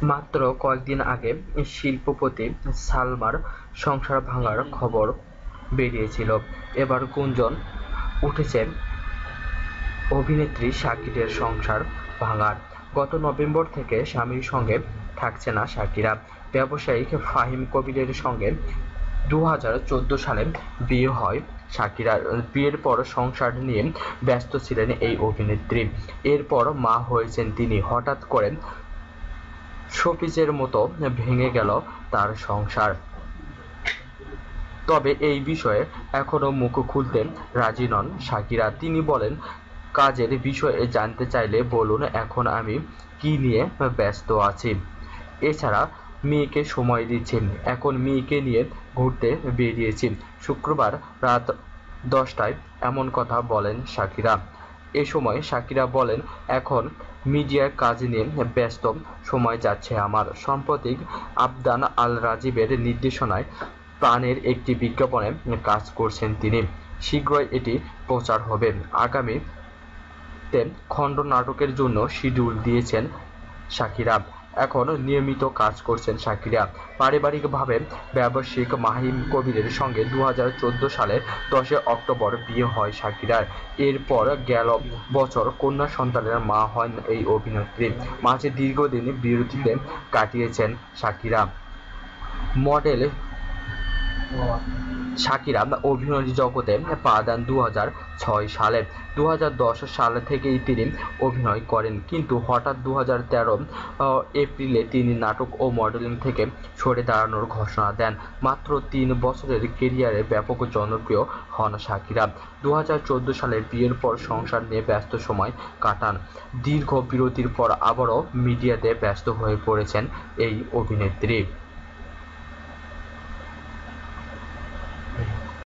মাত্র কয়েকদিন আগে শিল্পপতি সালমার সংসার ভাঙার খবর বেরিয়েছিল। এবার গুঞ্জন উঠেছে অভিনেত্রী শাকিরের সংসার ভাঙার। গত নভেম্বর থেকে স্বামীর সঙ্গে থাকছে না শাকিরা। ব্যবসায়িক ফাহিম কবিরের সঙ্গে 2014 সালে বিয়ে হয় শাকিরার। বিয়ের পর সংসার নিয়ে ব্যস্ত ছিলেন এই অভিনেত্রী। এরপর মা হয়েছেন তিনি। হঠাৎ করে শোপিজের মতো ভেঙে গেল তার সংসার। তবে এই বিষয়ে এখনো মুখ খুলতে রাজি নন শাকিরা। তিনি বলেন, কাজের বিষয়ে জানতে চাইলে বলুন, এখন আমি কী নিয়ে ব্যস্ত আছি। এছাড়া মেয়েকে সময় দিচ্ছি, এখন মেয়েকে নিয়ে ঘুরতে বেরিয়েছি। শুক্রবার রাত 10টায় এমন কথা বলেন শাকিরা। এ সময় শাকিরা বলেন, এখন মিডিয়ার কাজ নিয়ে ব্যস্ত সময় যাচ্ছে আমার। সম্প্রতি আবদান আল রাজীবের নির্দেশনায় প্রাণের একটি বিজ্ঞাপনে কাজ করছেন তিনি। শীঘ্রই এটি প্রচার হবে। আগামীতে খণ্ডনাটকের জন্য শিডিউল দিয়েছেন শাকিরা। এখন নিয়মিত কাজ করছেন শাকিরা। পারিবারিকভাবে ব্যবসায়িক মাহিম কবিরের সঙ্গে 2014 সালের 10 অক্টোবর বিয়ে হয় শাকিরার। এরপর গেল বছর কন্যা সন্তানের মা হন এই অভিনেত্রী। মাঝে দীর্ঘদিন বিরতিতে কাটিয়েছেন শাকিরা। মডেল শাকিরা অভিনয় জগতে পা দেন 2006 সালে। 2010 সাল থেকেই তিনি অভিনয় করেন, কিন্তু হঠাৎ 2013 এপ্রিলে তিনি নাটক ও মডেলিং থেকে সরে দাঁড়ানোর ঘোষণা দেন। মাত্র 3 বছরের ক্যারিয়ারে ব্যাপক জনপ্রিয় হন শাকিরা। 2014 সালে বিয়ের পর সংসার নিয়ে ব্যস্ত সময় কাটান। দীর্ঘ বিরতির পর আবারও মিডিয়াতে ব্যস্ত হয়ে পড়েছেন এই অভিনেত্রী।